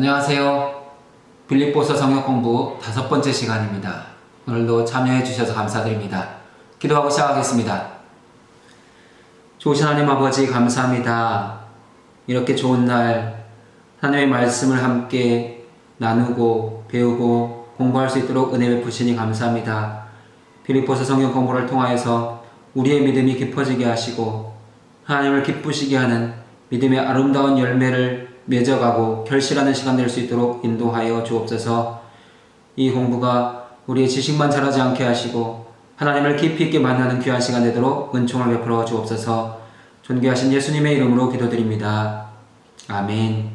안녕하세요. 빌립보서 성역 공부 5번째 시간입니다. 오늘도 참여해 주셔서 감사드립니다. 기도하고 시작하겠습니다. 좋으신 하나님 아버지 감사합니다. 이렇게 좋은 날 하나님의 말씀을 함께 나누고 배우고 공부할 수 있도록 은혜 베푸시니 감사합니다. 빌립보서 성경 공부를 통하여서 우리의 믿음이 깊어지게 하시고 하나님을 기쁘시게 하는 믿음의 아름다운 열매를 맺어가고 결실하는 시간 될 수 있도록 인도하여 주옵소서. 이 공부가 우리의 지식만 자라지 않게 하시고 하나님을 깊이 있게 만나는 귀한 시간 되도록 은총을 베풀어 주옵소서. 존귀하신 예수님의 이름으로 기도드립니다. 아멘.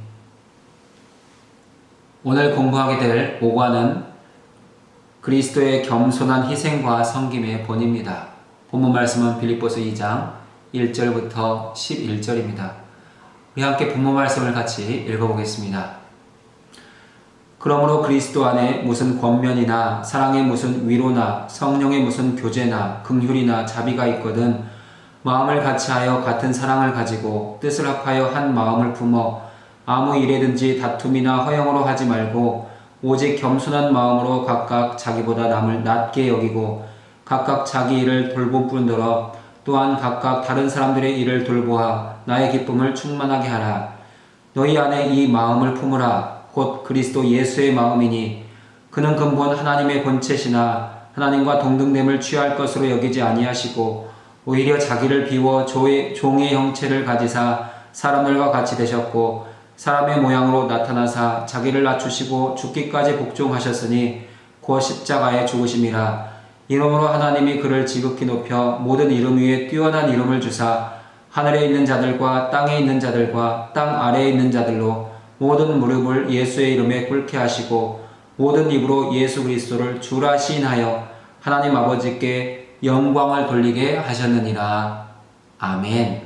오늘 공부하게 될 5과는 그리스도의 겸손한 희생과 섬김의 본입니다. 본문 말씀은 빌립보서 2장 1절부터 11절입니다. 우리 함께 본문 말씀을 같이 읽어보겠습니다. 그러므로 그리스도 안에 무슨 권면이나 사랑의 무슨 위로나 성령의 무슨 교제나 긍휼이나 자비가 있거든 마음을 같이하여 같은 사랑을 가지고 뜻을 합하여 한 마음을 품어 아무 일에든지 다툼이나 허영으로 하지 말고 오직 겸손한 마음으로 각각 자기보다 남을 낮게 여기고 각각 자기 일을 돌볼 뿐더러 또한 각각 다른 사람들의 일을 돌보아 나의 기쁨을 충만하게 하라. 너희 안에 이 마음을 품으라. 곧 그리스도 예수의 마음이니 그는 근본 하나님의 본체시나 하나님과 동등됨을 취할 것으로 여기지 아니하시고 오히려 자기를 비워 종의 형체를 가지사 사람들과 같이 되셨고 사람의 모양으로 나타나사 자기를 낮추시고 죽기까지 복종하셨으니 곧 십자가에 죽으심이라. 이러므로 하나님이 그를 지극히 높여 모든 이름 위에 뛰어난 이름을 주사 하늘에 있는 자들과 땅에 있는 자들과 땅 아래에 있는 자들로 모든 무릎을 예수의 이름에 꿇게 하시고 모든 입으로 예수 그리스도를 주라 시인하여 하나님 아버지께 영광을 돌리게 하셨느니라. 아멘.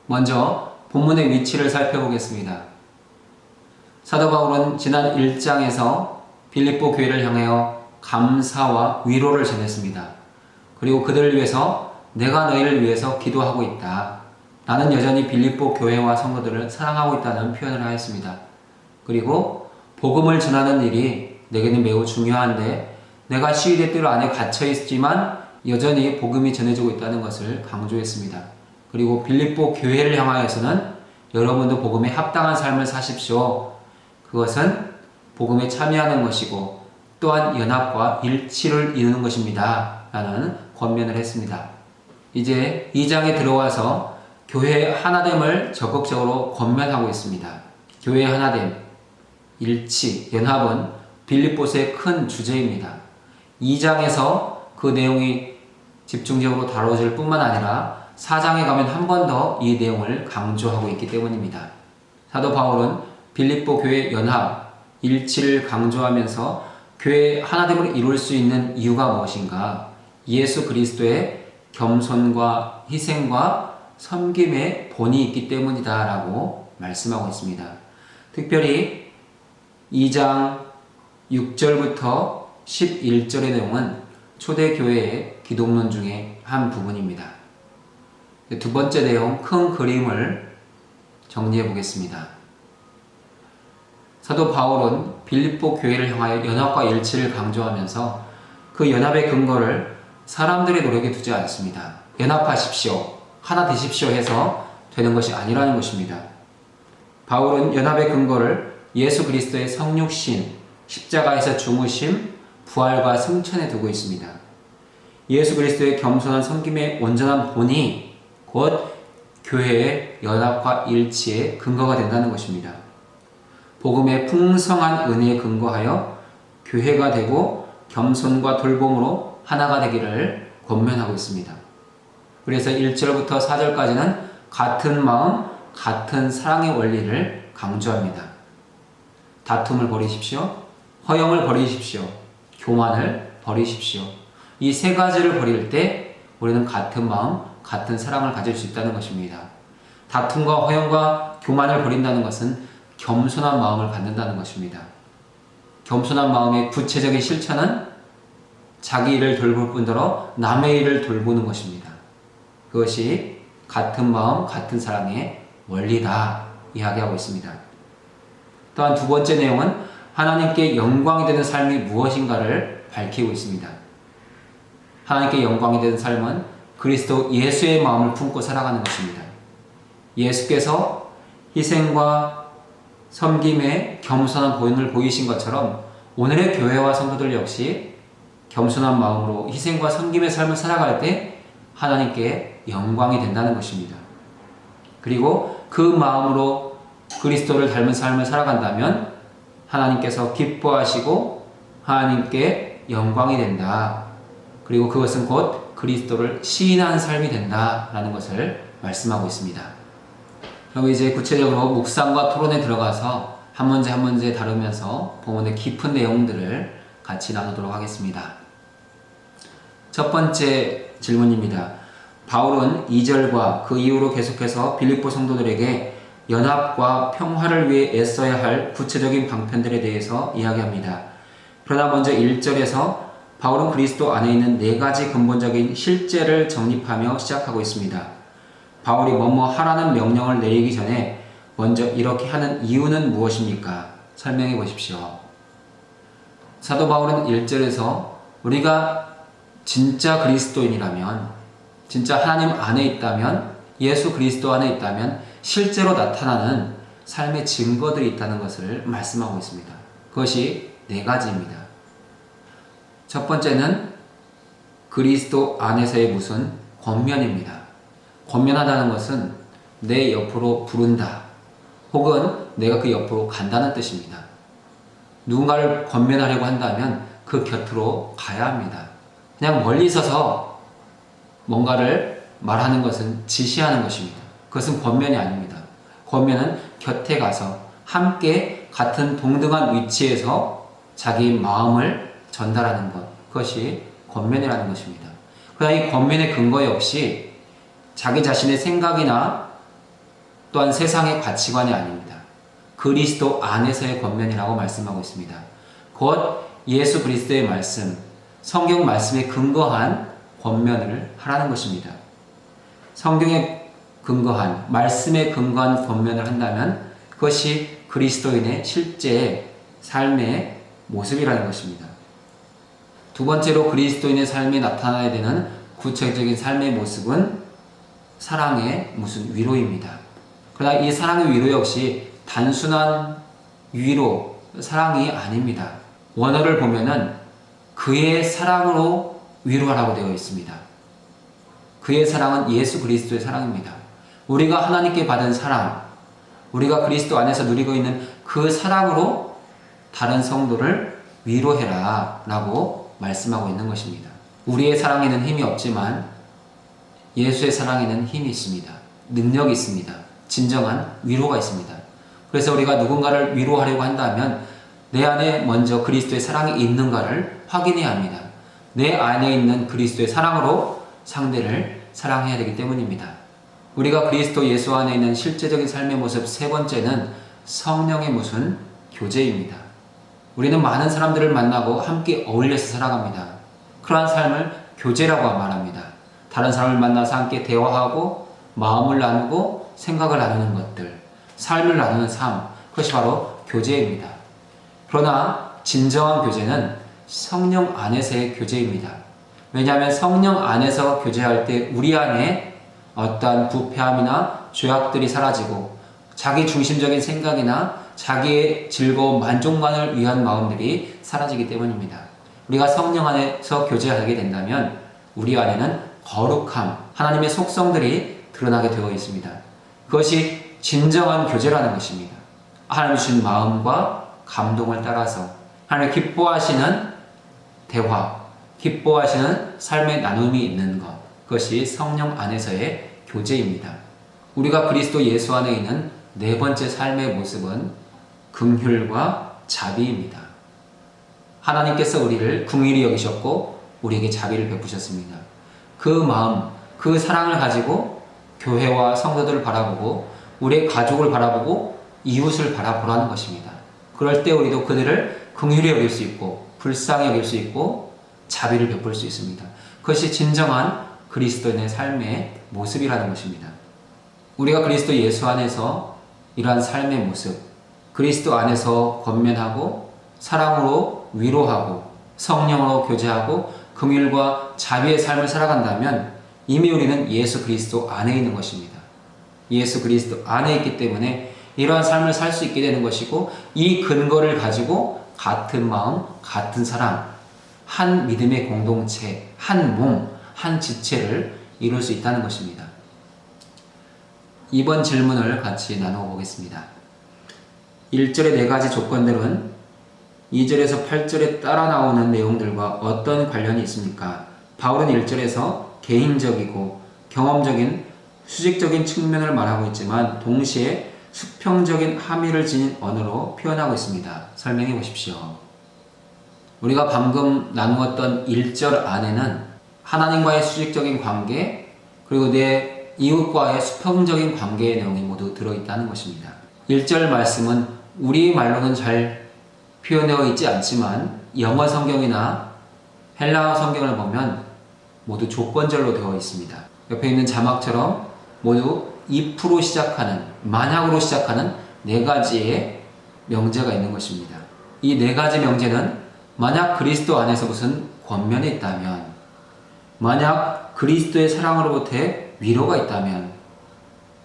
먼저 본문의 위치를 살펴보겠습니다. 사도 바울은 지난 1장에서 빌립보 교회를 향하여 감사와 위로를 전했습니다. 그리고 그들을 위해서 내가 너희를 위해서 기도하고 있다. 나는 여전히 빌립보 교회와 성도들을 사랑하고 있다는 표현을 하였습니다. 그리고 복음을 전하는 일이 내게는 매우 중요한데 내가 시위대 뜰 안에 갇혀 있지만 여전히 복음이 전해지고 있다는 것을 강조했습니다. 그리고 빌립보 교회를 향하여서는 여러분도 복음에 합당한 삶을 사십시오. 그것은 복음에 참여하는 것이고 또한 연합과 일치를 이루는 것입니다. 라는 권면을 했습니다. 이제 2장에 들어와서 교회의 하나됨을 적극적으로 권면하고 있습니다. 교회의 하나됨, 일치, 연합은 빌립보서의 큰 주제입니다. 2장에서 그 내용이 집중적으로 다뤄질 뿐만 아니라 4장에 가면 한 번 더 이 내용을 강조하고 있기 때문입니다. 사도 바울은 빌립보 교회의 연합, 일치를 강조하면서 교회의 하나됨을 이룰 수 있는 이유가 무엇인가? 예수 그리스도의 겸손과 희생과 섬김의 본이 있기 때문이다 라고 말씀하고 있습니다. 특별히 2장 6절부터 11절의 내용은 초대교회의 기독론 중에 한 부분입니다. 두 번째 내용, 큰 그림을 정리해 보겠습니다. 사도 바울은 빌립보 교회를 향하여 연합과 일치를 강조하면서 그 연합의 근거를 사람들의 노력에 두지 않습니다. 연합하십시오, 하나 되십시오 해서 되는 것이 아니라는 것입니다. 바울은 연합의 근거를 예수 그리스도의 성육신, 십자가에서 죽으심, 부활과 승천에 두고 있습니다. 예수 그리스도의 겸손한 섬김의 온전한 본이 곧 교회의 연합과 일치의 근거가 된다는 것입니다. 복음의 풍성한 은혜에 근거하여 교회가 되고 겸손과 돌봄으로 하나가 되기를 권면하고 있습니다. 그래서 1절부터 4절까지는 같은 마음, 같은 사랑의 원리를 강조합니다. 다툼을 버리십시오. 허영을 버리십시오. 교만을 버리십시오. 이 세 가지를 버릴 때 우리는 같은 마음, 같은 사랑을 가질 수 있다는 것입니다. 다툼과 허영과 교만을 버린다는 것은 겸손한 마음을 갖는다는 것입니다. 겸손한 마음의 구체적인 실천은 자기 일을 돌볼 뿐더러 남의 일을 돌보는 것입니다. 그것이 같은 마음, 같은 사랑의 원리다 이야기하고 있습니다. 또한 두 번째 내용은 하나님께 영광이 되는 삶이 무엇인가를 밝히고 있습니다. 하나님께 영광이 되는 삶은 그리스도 예수의 마음을 품고 살아가는 것입니다. 예수께서 희생과 섬김의 겸손한 본을 보이신 것처럼 오늘의 교회와 성도들 역시 겸손한 마음으로 희생과 섬김의 삶을 살아갈 때 하나님께 영광이 된다는 것입니다. 그리고 그 마음으로 그리스도를 닮은 삶을 살아간다면 하나님께서 기뻐하시고 하나님께 영광이 된다. 그리고 그것은 곧 그리스도를 시인한 삶이 된다라는 것을 말씀하고 있습니다. 그럼 이제 구체적으로 묵상과 토론에 들어가서 한 문제 한 문제 다루면서 본문의 깊은 내용들을 같이 나누도록 하겠습니다. 첫 번째 질문입니다. 바울은 2절과 그 이후로 계속해서 빌립보 성도들에게 연합과 평화를 위해 애써야 할 구체적인 방편들에 대해서 이야기합니다. 그러나 먼저 1절에서 바울은 그리스도 안에 있는 4가지 근본적인 실제를 정립하며 시작하고 있습니다. 바울이 뭐뭐 하라는 명령을 내리기 전에 먼저 이렇게 하는 이유는 무엇입니까? 설명해 보십시오. 사도 바울은 1절에서 우리가 진짜 그리스도인이라면, 진짜 하나님 안에 있다면, 예수 그리스도 안에 있다면 실제로 나타나는 삶의 증거들이 있다는 것을 말씀하고 있습니다. 그것이 4가지입니다. 첫 번째는 그리스도 안에서의 무슨 권면입니다. 권면하다는 것은 내 옆으로 부른다, 혹은 내가 그 옆으로 간다는 뜻입니다. 누군가를 권면하려고 한다면 그 곁으로 가야 합니다. 그냥 멀리 서서 뭔가를 말하는 것은 지시하는 것입니다. 그것은 권면이 아닙니다. 권면은 곁에 가서 함께 같은 동등한 위치에서 자기 마음을 전달하는 것, 그것이 권면이라는 것입니다. 그러나 이 권면의 근거 역시 자기 자신의 생각이나 또한 세상의 가치관이 아닙니다. 그리스도 안에서의 권면이라고 말씀하고 있습니다. 곧 예수 그리스도의 말씀, 성경 말씀에 근거한 권면을 하라는 것입니다. 성경에 근거한, 말씀에 근거한 권면을 한다면 그것이 그리스도인의 실제 삶의 모습이라는 것입니다. 두 번째로 그리스도인의 삶에 나타나야 되는 구체적인 삶의 모습은 사랑의 무슨 위로입니다. 그러나 이 사랑의 위로 역시 단순한 위로, 사랑이 아닙니다. 원어를 보면은 그의 사랑으로 위로하라고 되어 있습니다. 그의 사랑은 예수 그리스도의 사랑입니다. 우리가 하나님께 받은 사랑, 우리가 그리스도 안에서 누리고 있는 그 사랑으로 다른 성도를 위로해라 라고 말씀하고 있는 것입니다. 우리의 사랑에는 힘이 없지만 예수의 사랑에는 힘이 있습니다. 능력이 있습니다. 진정한 위로가 있습니다. 그래서 우리가 누군가를 위로하려고 한다면 내 안에 먼저 그리스도의 사랑이 있는가를 확인해야 합니다. 내 안에 있는 그리스도의 사랑으로 상대를 사랑해야 되기 때문입니다. 우리가 그리스도 예수 안에 있는 실제적인 삶의 모습 세 번째는 성령의 무슨 교제입니다. 우리는 많은 사람들을 만나고 함께 어울려서 살아갑니다. 그러한 삶을 교제라고 말합니다. 다른 사람을 만나서 함께 대화하고 마음을 나누고 생각을 나누는 것들, 삶을 나누는 삶, 그것이 바로 교제입니다. 그러나 진정한 교제는 성령 안에서의 교제입니다. 왜냐하면 성령 안에서 교제할 때 우리 안에 어떠한 부패함이나 죄악들이 사라지고 자기 중심적인 생각이나 자기의 즐거움, 만족만을 위한 마음들이 사라지기 때문입니다. 우리가 성령 안에서 교제하게 된다면 우리 안에는 거룩함, 하나님의 속성들이 드러나게 되어 있습니다. 그것이 진정한 교제라는 것입니다. 하나님 주신 마음과 감동을 따라서 하나님 기뻐하시는 대화, 기뻐하시는 삶의 나눔이 있는 것, 그것이 성령 안에서의 교제입니다. 우리가 그리스도 예수 안에 있는 네 번째 삶의 모습은 긍휼과 자비입니다. 하나님께서 우리를 긍휼히 여기셨고 우리에게 자비를 베푸셨습니다. 그 마음, 그 사랑을 가지고 교회와 성도들을 바라보고 우리의 가족을 바라보고 이웃을 바라보라는 것입니다. 그럴 때 우리도 그들을 긍휼히 여길 수 있고 불쌍히 여길 수 있고 자비를 베풀 수 있습니다. 그것이 진정한 그리스도인의 삶의 모습이라는 것입니다. 우리가 그리스도 예수 안에서 이러한 삶의 모습, 그리스도 안에서 권면하고 사랑으로 위로하고 성령으로 교제하고 긍휼과 자비의 삶을 살아간다면 이미 우리는 예수 그리스도 안에 있는 것입니다. 예수 그리스도 안에 있기 때문에 이러한 삶을 살 수 있게 되는 것이고, 이 근거를 가지고 같은 마음, 같은 사랑, 한 믿음의 공동체, 한 몸, 한 지체를 이룰 수 있다는 것입니다. 이번 질문을 같이 나누어 보겠습니다. 1절의 네 가지 조건들은 2절에서 8절에 따라 나오는 내용들과 어떤 관련이 있습니까? 바울은 1절에서 개인적이고 경험적인 수직적인 측면을 말하고 있지만 동시에 수평적인 함의를 지닌 언어로 표현하고 있습니다. 설명해 보십시오. 우리가 방금 나누었던 1절 안에는 하나님과의 수직적인 관계, 그리고 내 이웃과의 수평적인 관계의 내용이 모두 들어있다는 것입니다. 1절 말씀은 우리 말로는 잘 표현되어 있지 않지만 영어 성경이나 헬라어 성경을 보면 모두 조건절로 되어 있습니다. 옆에 있는 자막처럼 모두 if로 시작하는, 만약으로 시작하는 네 가지의 명제가 있는 것입니다. 이 네 가지 명제는 만약 그리스도 안에서 무슨 권면이 있다면, 만약 그리스도의 사랑으로부터의 위로가 있다면,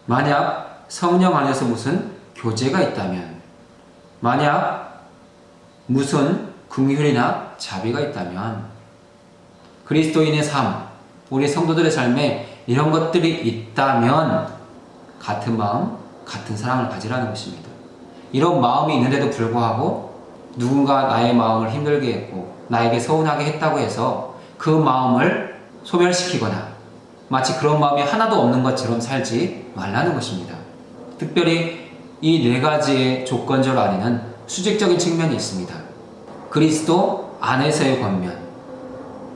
만약 성령 안에서 무슨 교제가 있다면, 만약 무슨 긍휼이나 자비가 있다면, 그리스도인의 삶, 우리 성도들의 삶에 이런 것들이 있다면 같은 마음, 같은 사랑을 가지라는 것입니다. 이런 마음이 있는데도 불구하고 누군가 나의 마음을 힘들게 했고 나에게 서운하게 했다고 해서 그 마음을 소멸시키거나 마치 그런 마음이 하나도 없는 것처럼 살지 말라는 것입니다. 특별히 이 네 가지의 조건절 안에는 수직적인 측면이 있습니다. 그리스도 안에서의 권면,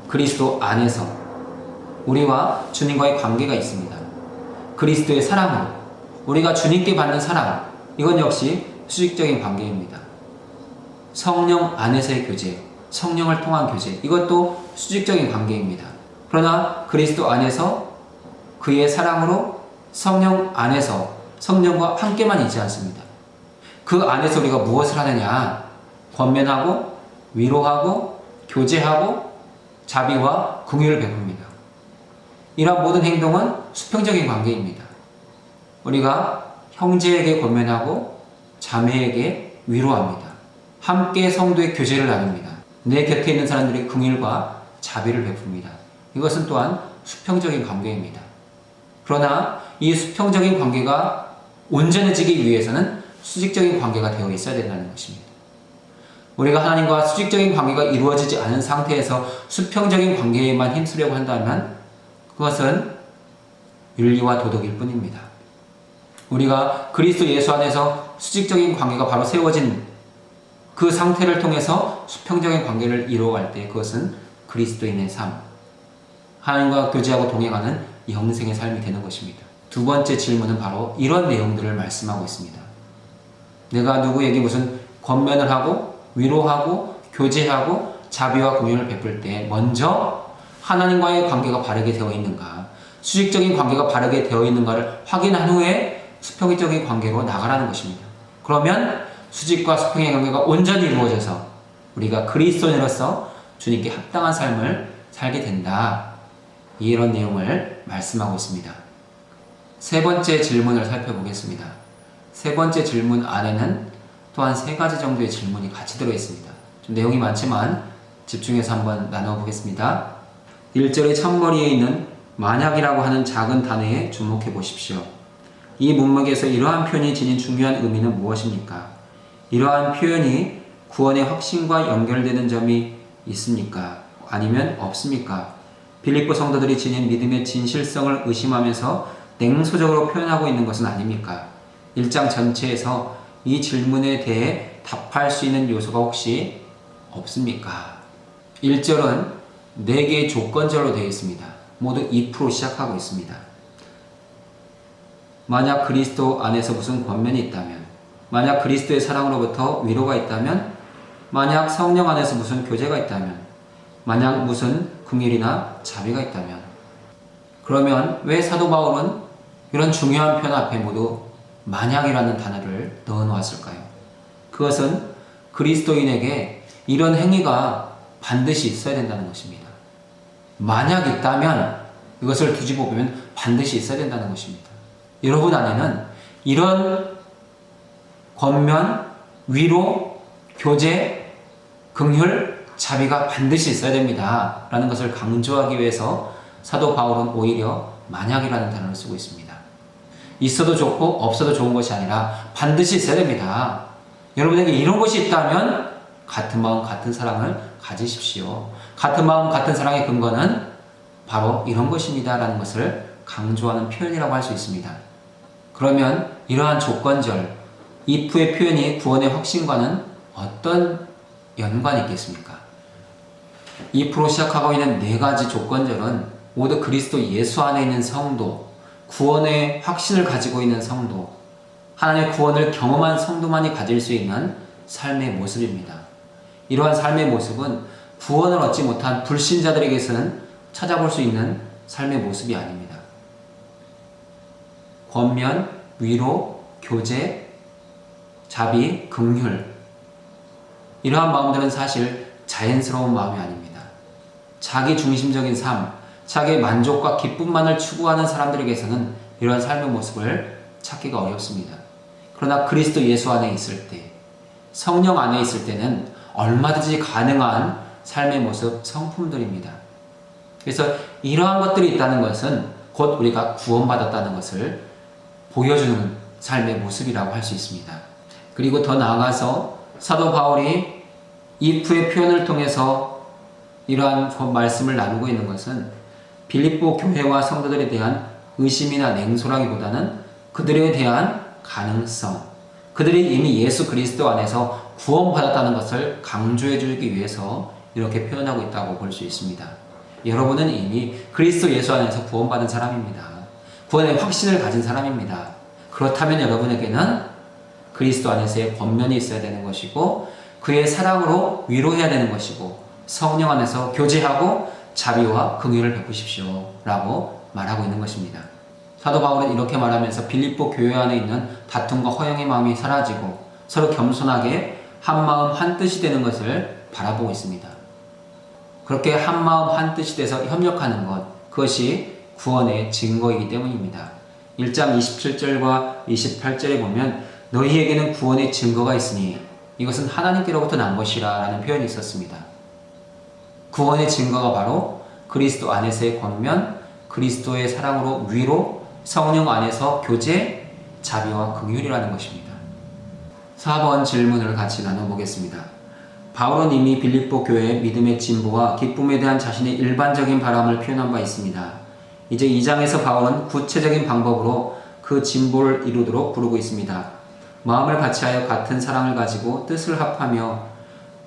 그리스도 안에서 우리와 주님과의 관계가 있습니다. 그리스도의 사랑으로 우리가 주님께 받는 사랑, 이건 역시 수직적인 관계입니다. 성령 안에서의 교제, 성령을 통한 교제, 이것도 수직적인 관계입니다. 그러나 그리스도 안에서 그의 사랑으로 성령 안에서 성령과 함께만 있지 않습니다. 그 안에서 우리가 무엇을 하느냐? 권면하고 위로하고 교제하고 자비와 긍휼을 베풉니다. 이러한 모든 행동은 수평적인 관계입니다. 우리가 형제에게 권면하고 자매에게 위로합니다. 함께 성도의 교제를 나눕니다. 내 곁에 있는 사람들의 긍휼과 자비를 베풉니다. 이것은 또한 수평적인 관계입니다. 그러나 이 수평적인 관계가 온전해지기 위해서는 수직적인 관계가 되어 있어야 된다는 것입니다. 우리가 하나님과 수직적인 관계가 이루어지지 않은 상태에서 수평적인 관계에만 힘쓰려고 한다면 그것은 윤리와 도덕일 뿐입니다. 우리가 그리스도 예수 안에서 수직적인 관계가 바로 세워진 그 상태를 통해서 수평적인 관계를 이루어갈 때 그것은 그리스도인의 삶, 하나님과 교제하고 동행하는 영생의 삶이 되는 것입니다. 두 번째 질문은 바로 이런 내용들을 말씀하고 있습니다. 내가 누구에게 무슨 권면을 하고 위로하고 교제하고 자비와 긍휼을 베풀 때 먼저 하나님과의 관계가 바르게 되어 있는가, 수직적인 관계가 바르게 되어 있는가를 확인한 후에 수평적인 관계로 나가라는 것입니다. 그러면 수직과 수평의 관계가 온전히 이루어져서 우리가 그리스도인으로서 주님께 합당한 삶을 살게 된다. 이런 내용을 말씀하고 있습니다. 세 번째 질문을 살펴보겠습니다. 세 번째 질문 안에는 또한 세 가지 정도의 질문이 같이 들어있습니다. 좀 내용이 많지만 집중해서 한번 나누어 보겠습니다. 1절의 첫머리에 있는 만약이라고 하는 작은 단어에 주목해 보십시오. 이 문맥에서 이러한 표현이 지닌 중요한 의미는 무엇입니까? 이러한 표현이 구원의 확신과 연결되는 점이 있습니까? 아니면 없습니까? 빌립보 성도들이 지닌 믿음의 진실성을 의심하면서 냉소적으로 표현하고 있는 것은 아닙니까? 1장 전체에서 이 질문에 대해 답할 수 있는 요소가 혹시 없습니까? 1절은 4개의 조건절로 되어 있습니다. 모두 if로 시작하고 있습니다. 만약 그리스도 안에서 무슨 권면이 있다면, 만약 그리스도의 사랑으로부터 위로가 있다면, 만약 성령 안에서 무슨 교제가 있다면, 만약 무슨 긍휼이나 자비가 있다면. 그러면 왜 사도 바울은 이런 중요한 표현 앞에 모두 만약이라는 단어를 넣어 놓았을까요? 그것은 그리스도인에게 이런 행위가 반드시 있어야 된다는 것입니다. 만약 있다면 이것을 뒤집어 보면 반드시 있어야 된다는 것입니다. 여러분 안에는 이런 권면, 위로, 교제, 긍휼, 자비가 반드시 있어야 됩니다. 라는 것을 강조하기 위해서 사도 바울은 오히려 만약이라는 단어를 쓰고 있습니다. 있어도 좋고 없어도 좋은 것이 아니라 반드시 있어야 됩니다. 여러분에게 이런 것이 있다면 같은 마음 같은 사랑을 가지십시오. 같은 마음 같은 사랑의 근거는 바로 이런 것입니다 라는 것을 강조하는 표현이라고 할 수 있습니다. 그러면 이러한 조건절, if의 표현이 구원의 확신과는 어떤 연관이 있겠습니까? if로 시작하고 있는 네 가지 조건절은 모두 그리스도 예수 안에 있는 성도, 구원의 확신을 가지고 있는 성도, 하나님의 구원을 경험한 성도만이 가질 수 있는 삶의 모습입니다. 이러한 삶의 모습은 구원을 얻지 못한 불신자들에게서는 찾아볼 수 있는 삶의 모습이 아닙니다. 권면, 위로, 교제, 자비, 긍휼, 이러한 마음들은 사실 자연스러운 마음이 아닙니다. 자기 중심적인 삶, 자기의 만족과 기쁨만을 추구하는 사람들에게서는 이러한 삶의 모습을 찾기가 어렵습니다. 그러나 그리스도 예수 안에 있을 때, 성령 안에 있을 때는 얼마든지 가능한 삶의 모습, 성품들입니다. 그래서 이러한 것들이 있다는 것은 곧 우리가 구원받았다는 것을 보여주는 삶의 모습이라고 할 수 있습니다. 그리고 더 나아가서 사도 바울이 if의 표현을 통해서 이러한 말씀을 나누고 있는 것은 빌립보 교회와 성도들에 대한 의심이나 냉소라기보다는 그들에 대한 가능성, 그들이 이미 예수 그리스도 안에서 구원받았다는 것을 강조해 주기 위해서 이렇게 표현하고 있다고 볼 수 있습니다. 여러분은 이미 그리스도 예수 안에서 구원받은 사람입니다. 구원의 확신을 가진 사람입니다. 그렇다면 여러분에게는 그리스도 안에서의 권면이 있어야 되는 것이고 그의 사랑으로 위로해야 되는 것이고 성령 안에서 교제하고 자비와 긍휼을 베푸십시오 라고 말하고 있는 것입니다. 사도 바울은 이렇게 말하면서 빌립보 교회 안에 있는 다툼과 허영의 마음이 사라지고 서로 겸손하게 한마음 한뜻이 되는 것을 바라보고 있습니다. 그렇게 한마음 한뜻이 돼서 협력하는 것, 그것이 구원의 증거이기 때문입니다. 1장 27절과 28절에 보면 너희에게는 구원의 증거가 있으니 이것은 하나님께로부터 난 것이라 라는 표현이 있었습니다. 구원의 증거가 바로 그리스도 안에서의 권면, 그리스도의 사랑으로 위로, 성령 안에서 교제, 자비와 긍휼이라는 것입니다. 4번 질문을 같이 나눠보겠습니다. 바울은 이미 빌립보 교회의 믿음의 진보와 기쁨에 대한 자신의 일반적인 바람을 표현한 바 있습니다. 이제 2장에서 바울은 구체적인 방법으로 그 진보를 이루도록 부르고 있습니다. 마음을 같이하여 같은 사랑을 가지고 뜻을 합하며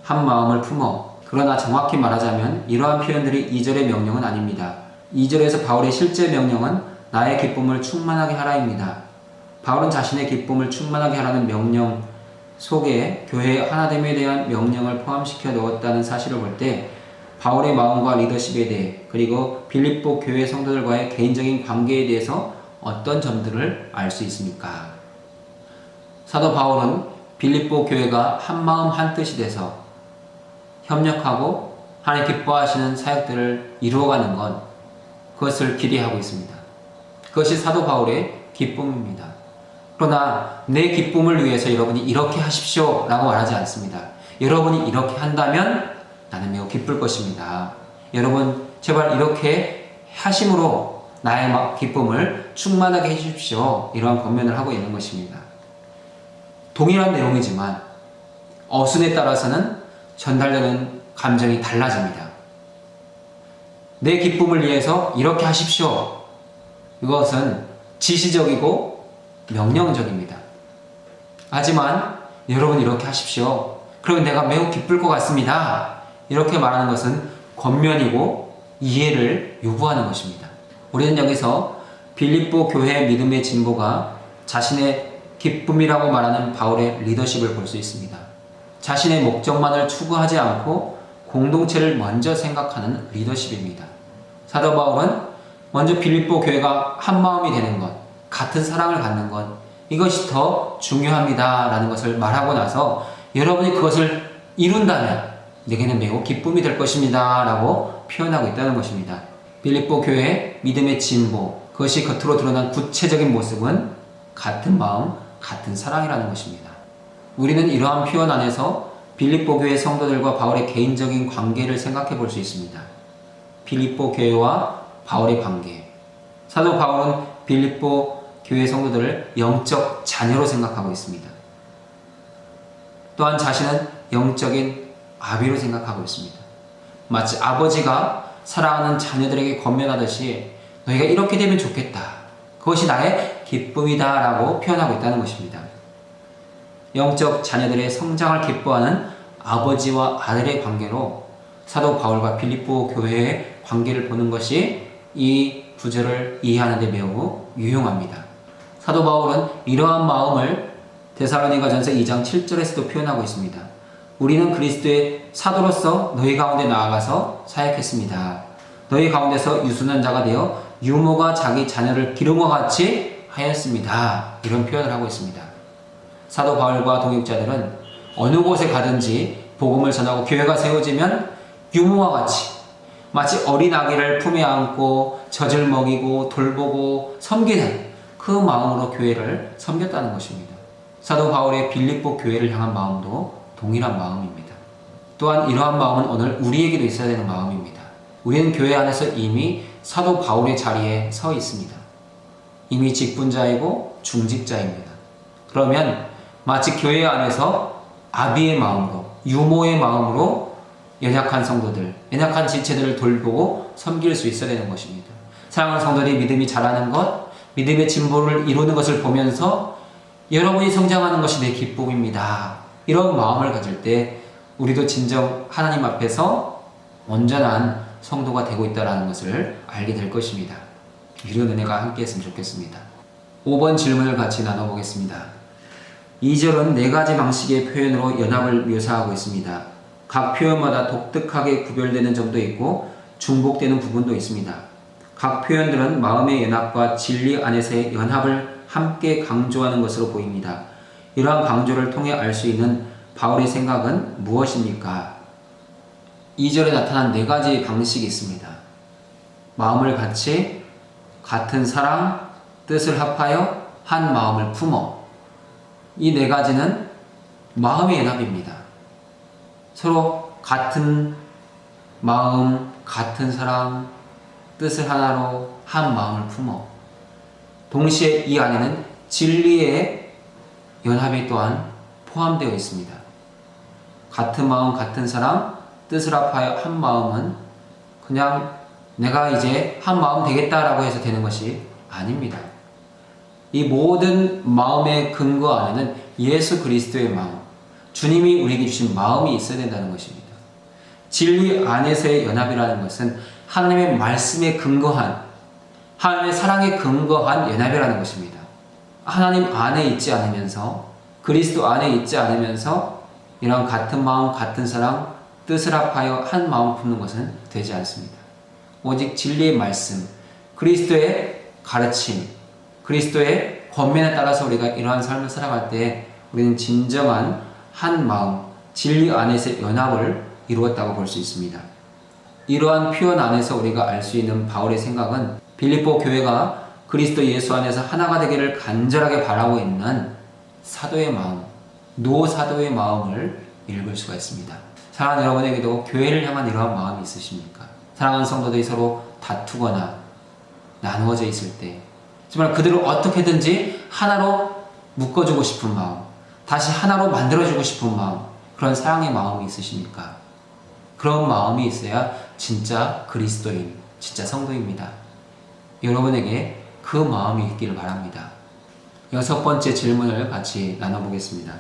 한 마음을 품어. 그러나 정확히 말하자면 이러한 표현들이 2절의 명령은 아닙니다. 2절에서 바울의 실제 명령은 나의 기쁨을 충만하게 하라입니다. 바울은 자신의 기쁨을 충만하게 하라는 명령 속에 교회의 하나됨에 대한 명령을 포함시켜 넣었다는 사실을 볼 때 바울의 마음과 리더십에 대해 그리고 빌립보 교회 성도들과의 개인적인 관계에 대해서 어떤 점들을 알 수 있습니까? 사도 바울은 빌립보 교회가 한마음 한뜻이 돼서 협력하고 하나님 기뻐하시는 사역들을 이루어가는 것, 그것을 기대하고 있습니다. 그것이 사도 바울의 기쁨입니다. 그러나 내 기쁨을 위해서 여러분이 이렇게 하십시오 라고 말하지 않습니다. 여러분이 이렇게 한다면 나는 매우 기쁠 것입니다. 여러분 제발 이렇게 하심으로 나의 기쁨을 충만하게 해주십시오. 이러한 권면을 하고 있는 것입니다. 동일한 내용이지만 어순에 따라서는 전달되는 감정이 달라집니다. 내 기쁨을 위해서 이렇게 하십시오. 이것은 지시적이고 명령적입니다. 하지만 여러분 이렇게 하십시오. 그러면 내가 매우 기쁠 것 같습니다. 이렇게 말하는 것은 권면이고 이해를 요구하는 것입니다. 우리는 여기서 빌립보 교회의 믿음의 진보가 자신의 기쁨이라고 말하는 바울의 리더십을 볼 수 있습니다. 자신의 목적만을 추구하지 않고 공동체를 먼저 생각하는 리더십입니다. 사도 바울은 먼저 빌립보 교회가 한 마음이 되는 것, 같은 사랑을 갖는 것, 이것이 더 중요합니다 라는 것을 말하고 나서 여러분이 그것을 이룬다면 내게는 매우 기쁨이 될 것입니다 라고 표현하고 있다는 것입니다. 빌립보 교회의 믿음의 진보, 그것이 겉으로 드러난 구체적인 모습은 같은 마음, 같은 사랑이라는 것입니다. 우리는 이러한 표현 안에서 빌립보 교회 성도들과 바울의 개인적인 관계를 생각해 볼 수 있습니다. 빌립보 교회와 바울의 관계. 사도 바울은 빌립보 교회 성도들을 영적 자녀로 생각하고 있습니다. 또한 자신은 영적인 아비로 생각하고 있습니다. 마치 아버지가 사랑하는 자녀들에게 권면하듯이 너희가 이렇게 되면 좋겠다. 그것이 나의 기쁨이다 라고 표현하고 있다는 것입니다. 영적 자녀들의 성장을 기뻐하는 아버지와 아들의 관계로 사도 바울과 빌립보 교회의 관계를 보는 것이 이 구절을 이해하는 데 매우 유용합니다. 사도 바울은 이러한 마음을 데살로니가전서 2장 7절에서도 표현하고 있습니다. 우리는 그리스도의 사도로서 너희 가운데 나아가서 사역했습니다. 너희 가운데서 유순한 자가 되어 유모가 자기 자녀를 기름과 같이 하였습니다. 이런 표현을 하고 있습니다. 사도 바울과 동역자들은 어느 곳에 가든지 복음을 전하고 교회가 세워지면 유모와 같이 마치 어린 아기를 품에 안고 젖을 먹이고 돌보고 섬기는 그 마음으로 교회를 섬겼다는 것입니다. 사도 바울의 빌립보 교회를 향한 마음도 동일한 마음입니다. 또한 이러한 마음은 오늘 우리에게도 있어야 되는 마음입니다. 우리는 교회 안에서 이미 사도 바울의 자리에 서 있습니다. 이미 직분자이고 중직자입니다. 그러면 마치 교회 안에서 아비의 마음으로, 유모의 마음으로 연약한 성도들, 연약한 지체들을 돌보고 섬길 수 있어야 되는 것입니다. 사랑하는 성도들이 믿음이 자라는 것, 믿음의 진보를 이루는 것을 보면서 여러분이 성장하는 것이 내 기쁨입니다. 이런 마음을 가질 때 우리도 진정 하나님 앞에서 온전한 성도가 되고 있다는 것을 알게 될 것입니다. 이런 은혜가 함께 했으면 좋겠습니다. 5번 질문을 같이 나눠보겠습니다. 2절은 4가지 방식의 표현으로 연합을 묘사하고 있습니다. 각 표현마다 독특하게 구별되는 점도 있고 중복되는 부분도 있습니다. 각 표현들은 마음의 연합과 진리 안에서의 연합을 함께 강조하는 것으로 보입니다. 이러한 강조를 통해 알 수 있는 바울의 생각은 무엇입니까? 2절에 나타난 4가지 방식이 있습니다. 마음을 같이, 같은 사랑, 뜻을 합하여 한 마음을 품어. 이 4가지는 마음의 연합입니다. 서로 같은 마음, 같은 사랑, 뜻을 하나로 한 마음을 품어. 동시에 이 안에는 진리의 연합이 또한 포함되어 있습니다. 같은 마음, 같은 사랑, 뜻을 합하여 한 마음은 그냥 내가 이제 한 마음 되겠다라고 해서 되는 것이 아닙니다. 이 모든 마음의 근거 안에는 예수 그리스도의 마음, 주님이 우리에게 주신 마음이 있어야 된다는 것입니다. 진리 안에서의 연합이라는 것은 하나님의 말씀에 근거한, 하나님의 사랑에 근거한 연합이라는 것입니다. 하나님 안에 있지 않으면서, 그리스도 안에 있지 않으면서 이런 같은 마음, 같은 사랑, 뜻을 합하여 한 마음 품는 것은 되지 않습니다. 오직 진리의 말씀, 그리스도의 가르침, 그리스도의 권면에 따라서 우리가 이러한 삶을 살아갈 때 우리는 진정한 한 마음, 진리 안에서의 연합을 이루었다고 볼 수 있습니다. 이러한 표현 안에서 우리가 알 수 있는 바울의 생각은 빌립보 교회가 그리스도 예수 안에서 하나가 되기를 간절하게 바라고 있는 사도의 마음, 노사도의 마음을 읽을 수가 있습니다. 사랑하는 여러분에게도 교회를 향한 이러한 마음이 있으십니까? 사랑하는 성도들이 서로 다투거나 나누어져 있을 때 정말 그들을 어떻게든지 하나로 묶어주고 싶은 마음, 다시 하나로 만들어주고 싶은 마음, 그런 사랑의 마음이 있으십니까? 그런 마음이 있어야 진짜 그리스도인, 진짜 성도입니다. 여러분에게 그 마음이 있기를 바랍니다. 6번째 질문을 같이 나눠보겠습니다.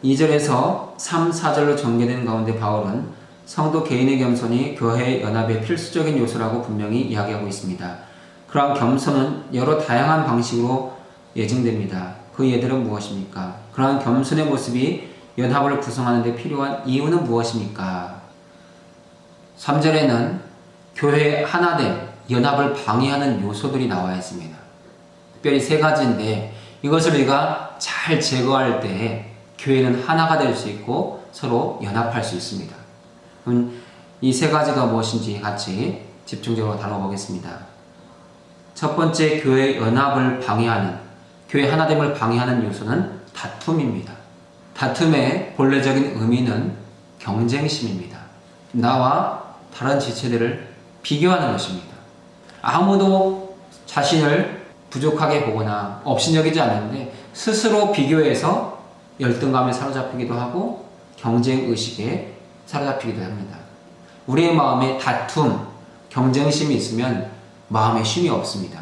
2절에서 3, 4절로 전개된 가운데 바울은 성도 개인의 겸손이 교회의 연합의 필수적인 요소라고 분명히 이야기하고 있습니다. 그러한 겸손은 여러 다양한 방식으로 예증됩니다. 그 예들은 무엇입니까? 그러한 겸손의 모습이 연합을 구성하는 데 필요한 이유는 무엇입니까? 3절에는 교회의 하나됨, 연합을 방해하는 요소들이 나와 있습니다. 특별히 3가지인데 이것을 우리가 잘 제거할 때 교회는 하나가 될 수 있고 서로 연합할 수 있습니다. 그럼 이 세 가지가 무엇인지 같이 집중적으로 다뤄보겠습니다. 첫 번째, 교회 연합을 방해하는, 교회 하나됨을 방해하는 요소는 다툼입니다. 다툼의 본래적인 의미는 경쟁심입니다. 나와 다른 지체들을 비교하는 것입니다. 아무도 자신을 부족하게 보거나 업신여기지 않는데 스스로 비교해서 열등감에 사로잡히기도 하고 경쟁의식에 사로잡히기도 합니다. 우리의 마음에 다툼, 경쟁심이 있으면 마음에 쉼이 없습니다.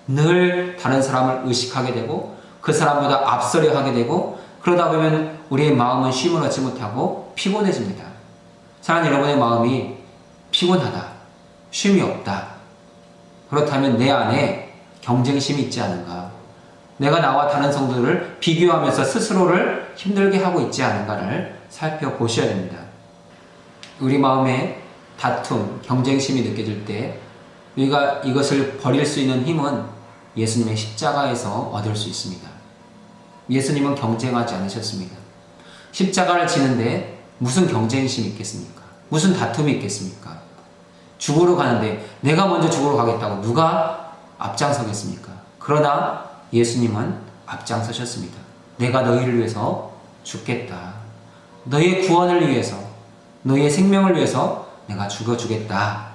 늘 다른 사람을 의식하게 되고 그 사람보다 앞서려 하게 되고 그러다 보면 우리의 마음은 쉼을 얻지 못하고 피곤해집니다. 사랑하는 여러분의 마음이 피곤하다, 쉼이 없다. 그렇다면 내 안에 경쟁심이 있지 않은가? 내가 나와 다른 성도들을 비교하면서 스스로를 힘들게 하고 있지 않은가를 살펴보셔야 됩니다. 우리 마음에 다툼, 경쟁심이 느껴질 때 우리가 이것을 버릴 수 있는 힘은 예수님의 십자가에서 얻을 수 있습니다. 예수님은 경쟁하지 않으셨습니다. 십자가를 지는데 무슨 경쟁심이 있겠습니까? 무슨 다툼이 있겠습니까? 죽으러 가는데 내가 먼저 죽으러 가겠다고 누가 앞장서겠습니까? 그러나 예수님은 앞장서셨습니다. 내가 너희를 위해서 죽겠다. 너희의 구원을 위해서, 너희의 생명을 위해서 내가 죽어주겠다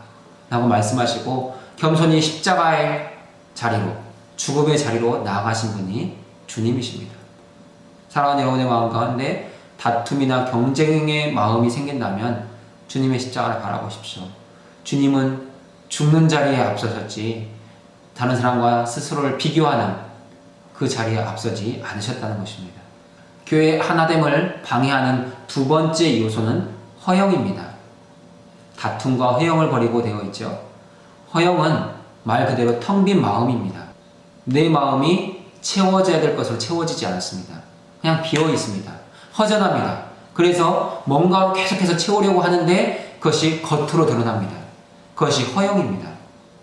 라고 말씀하시고 겸손히 십자가의 자리로, 죽음의 자리로 나아가신 분이 주님이십니다. 사랑하는 여러분의 마음 가운데 다툼이나 경쟁의 마음이 생긴다면 주님의 십자가를 바라보십시오. 주님은 죽는 자리에 앞서셨지 다른 사람과 스스로를 비교하는 그 자리에 앞서지 않으셨다는 것입니다. 교회의 하나됨을 방해하는 두 번째 요소는 허영입니다. 다툼과 허영을 버리고 되어 있죠. 허영은 말 그대로 텅 빈 마음입니다. 내 마음이 채워져야 될 것으로 채워지지 않았습니다. 그냥 비어 있습니다. 허전합니다. 그래서 뭔가 계속해서 채우려고 하는데 그것이 겉으로 드러납니다. 그것이 허영입니다.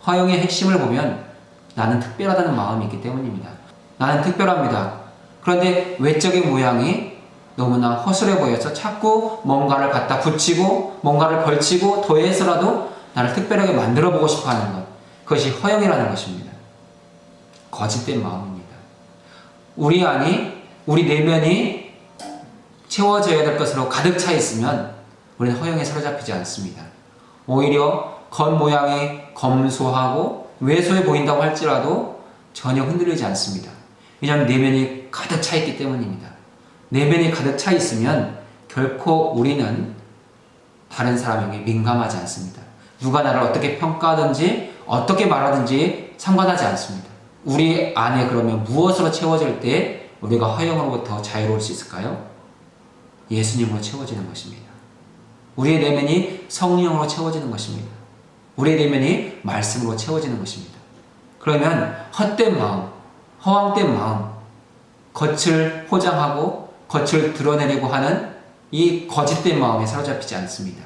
허영의 핵심을 보면 나는 특별하다는 마음이 있기 때문입니다. 나는 특별합니다. 그런데 외적인 모양이 너무나 허술해 보여서 자꾸 뭔가를 갖다 붙이고 뭔가를 걸치고 더해서라도 나를 특별하게 만들어 보고 싶어 하는 것. 그것이 허영이라는 것입니다. 거짓된 마음입니다. 우리 안이, 우리 내면이 채워져야 될 것으로 가득 차 있으면 우리는 허영에 사로잡히지 않습니다. 오히려 겉모양이 검소하고 왜소해 보인다고 할지라도 전혀 흔들리지 않습니다. 왜냐하면 내면이 가득 차 있기 때문입니다. 내면이 가득 차 있으면 결코 우리는 다른 사람에게 민감하지 않습니다. 누가 나를 어떻게 평가하든지 어떻게 말하든지 상관하지 않습니다. 우리 안에 그러면 무엇으로 채워질 때 우리가 허영으로부터 자유로울 수 있을까요? 예수님으로 채워지는 것입니다. 우리의 내면이 성령으로 채워지는 것입니다. 우리의 내면이 말씀으로 채워지는 것입니다. 그러면 헛된 마음, 허황된 마음, 겉을 포장하고 겉을 드러내려고 하는 이 거짓된 마음에 사로잡히지 않습니다.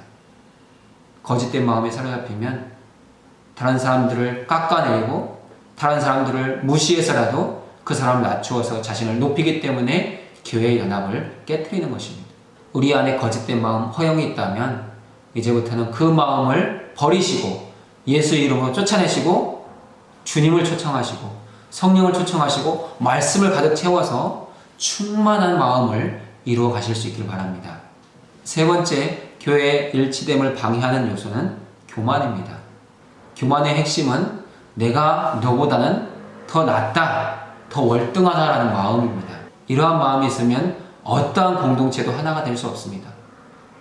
거짓된 마음에 사로잡히면 다른 사람들을 깎아내리고 다른 사람들을 무시해서라도 그 사람을 낮추어서 자신을 높이기 때문에 교회의 연합을 깨트리는 것입니다. 우리 안에 거짓된 마음, 허영이 있다면 이제부터는 그 마음을 버리시고 예수 이름으로 쫓아내시고 주님을 초청하시고 성령을 초청하시고 말씀을 가득 채워서 충만한 마음을 이루어 가실 수 있길 바랍니다. 세 번째, 교회의 일치됨을 방해하는 요소는 교만입니다. 교만의 핵심은 내가 너보다는 더 낫다, 더 월등하다라는 마음입니다. 이러한 마음이 있으면 어떠한 공동체도 하나가 될 수 없습니다.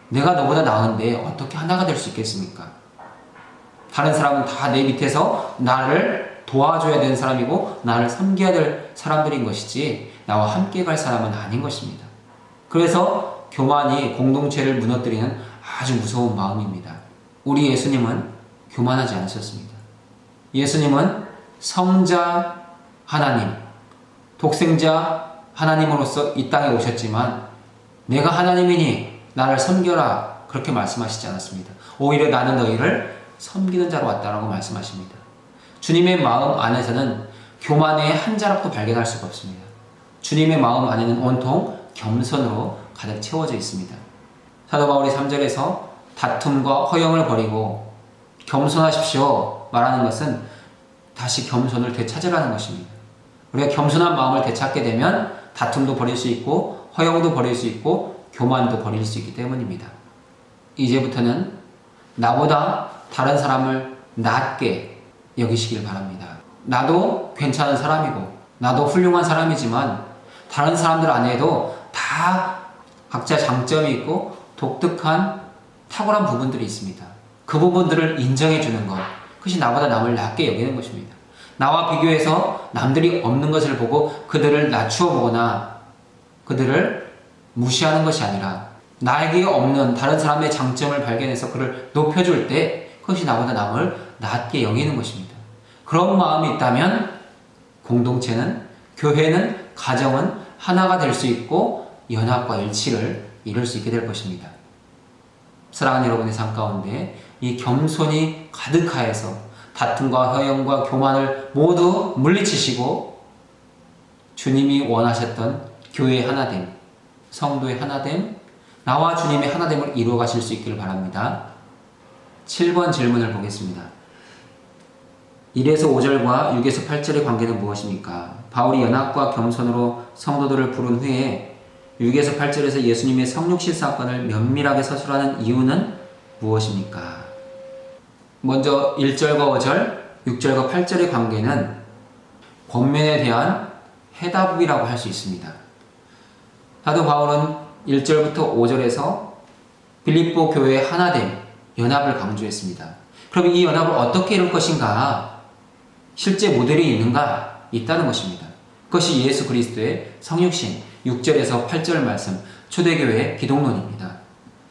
내가 너보다 나은데 어떻게 하나가 될 수 있겠습니까? 다른 사람은 다 내 밑에서 나를 도와줘야 되는 사람이고 나를 섬겨야 될 사람들인 것이지 나와 함께 갈 사람은 아닌 것입니다. 그래서 교만이 공동체를 무너뜨리는 아주 무서운 마음입니다. 우리 예수님은 교만하지 않으셨습니다. 예수님은 성자 하나님, 독생자 하나님으로서 이 땅에 오셨지만 내가 하나님이니 나를 섬겨라 그렇게 말씀하시지 않았습니다. 오히려 나는 너희를 섬기는 자로 왔다라고 말씀하십니다. 주님의 마음 안에서는 교만의 한 자락도 발견할 수가 없습니다. 주님의 마음 안에는 온통 겸손으로 가득 채워져 있습니다. 사도 바울이 3절에서 다툼과 허영을 버리고 겸손하십시오 말하는 것은 다시 겸손을 되찾으라는 것입니다. 우리가 겸손한 마음을 되찾게 되면 다툼도 버릴 수 있고 허영도 버릴 수 있고 교만도 버릴 수 있기 때문입니다. 이제부터는 나보다 다른 사람을 낮게 여기시길 바랍니다. 나도 괜찮은 사람이고 나도 훌륭한 사람이지만 다른 사람들 안에도 다 각자 장점이 있고 독특한 탁월한 부분들이 있습니다. 그 부분들을 인정해 주는 것, 그것이 나보다 남을 낮게 여기는 것입니다. 나와 비교해서 남들이 없는 것을 보고 그들을 낮추어 보거나 그들을 무시하는 것이 아니라 나에게 없는 다른 사람의 장점을 발견해서 그를 높여줄 때 그것이 나보다 남을 낮게 여기는 것입니다. 그런 마음이 있다면 공동체는, 교회는, 가정은 하나가 될 수 있고 연합과 일치를 이룰 수 있게 될 것입니다. 사랑하는 여러분의 삶 가운데 이 겸손이 가득하여서 다툼과 허영과 교만을 모두 물리치시고 주님이 원하셨던 교회의 하나됨, 성도의 하나됨, 나와 주님의 하나됨을 이루어 가실 수 있기를 바랍니다. 7번 질문을 보겠습니다. 1에서 5절과 6에서 8절의 관계는 무엇입니까? 바울이 연합과 겸손으로 성도들을 부른 후에 6에서 8절에서 예수님의 성육실 사건을 면밀하게 서술하는 이유는 무엇입니까? 먼저 1절과 5절, 6절과 8절의 관계는 권면에 대한 해답이라고 할 수 있습니다. 사도 바울은 1절부터 5절에서 빌립보 교회의 하나됨, 연합을 강조했습니다. 그럼 이 연합을 어떻게 이룰 것인가? 실제 모델이 있는가? 있다는 것입니다. 그것이 예수 그리스도의 성육신, 6절에서 8절 말씀, 초대교회의 기독론입니다.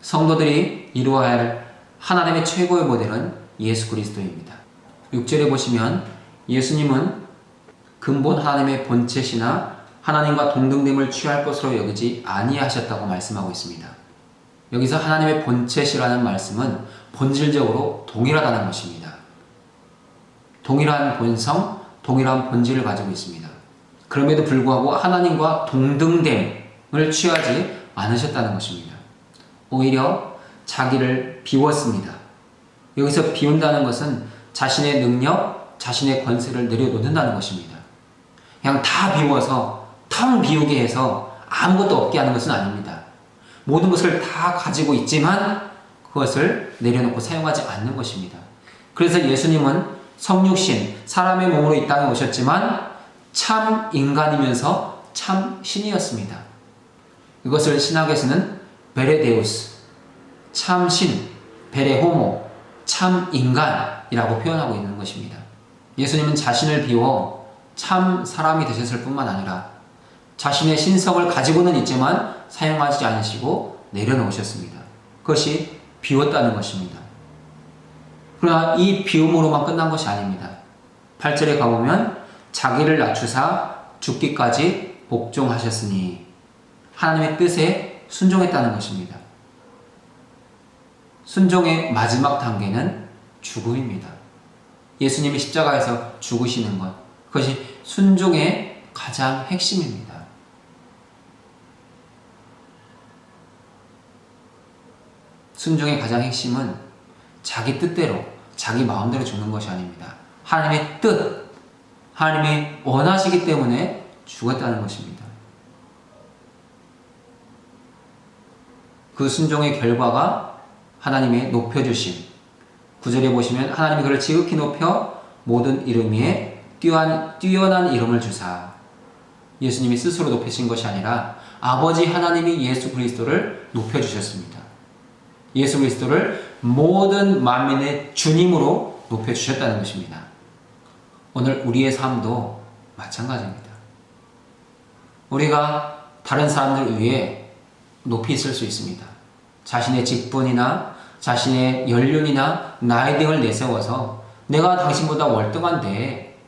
성도들이 이루어야 할 하나님의 최고의 모델은 예수 그리스도입니다. 6절에 보시면 예수님은 근본 하나님의 본체시나 하나님과 동등됨을 취할 것으로 여기지 아니하셨다고 말씀하고 있습니다. 여기서 하나님의 본체시라는 말씀은 본질적으로 동일하다는 것입니다. 동일한 본성, 동일한 본질을 가지고 있습니다. 그럼에도 불구하고 하나님과 동등됨을 취하지 않으셨다는 것입니다. 오히려 자기를 비웠습니다. 여기서 비운다는 것은 자신의 능력, 자신의 권세를 내려놓는다는 것입니다. 그냥 다 비워서 텅 비우게 해서 아무것도 없게 하는 것은 아닙니다. 모든 것을 다 가지고 있지만 그것을 내려놓고 사용하지 않는 것입니다. 그래서 예수님은 성육신, 사람의 몸으로 이 땅에 오셨지만 참 인간이면서 참 신이었습니다. 이것을 신학에서는 베레데우스, 참 신, 베레호모, 참 인간이라고 표현하고 있는 것입니다. 예수님은 자신을 비워 참 사람이 되셨을 뿐만 아니라 자신의 신성을 가지고는 있지만 사용하지 않으시고 내려놓으셨습니다. 그것이 비웠다는 것입니다. 그러나 이 비움으로만 끝난 것이 아닙니다. 8절에 가보면 자기를 낮추사 죽기까지 복종하셨으니 하나님의 뜻에 순종했다는 것입니다. 순종의 마지막 단계는 죽음입니다. 예수님이 십자가에서 죽으시는 것, 그것이 순종의 가장 핵심입니다. 순종의 가장 핵심은 자기 뜻대로, 자기 마음대로 죽는 것이 아닙니다. 하나님의 뜻, 하나님이 원하시기 때문에 죽었다는 것입니다. 그 순종의 결과가 하나님의 높여주심. 9절에 보시면 하나님이 그를 지극히 높여 모든 이름 위에 뛰어난 이름을 주사. 예수님이 스스로 높이신 것이 아니라 아버지 하나님이 예수 그리스도를 높여주셨습니다. 예수 그리스도를 모든 만민의 주님으로 높여주셨다는 것입니다. 오늘 우리의 삶도 마찬가지입니다. 우리가 다른 사람들 위해 높이 있을 수 있습니다. 자신의 직분이나 자신의 연륜이나 나이 등을 내세워서 내가 당신보다 월등한데,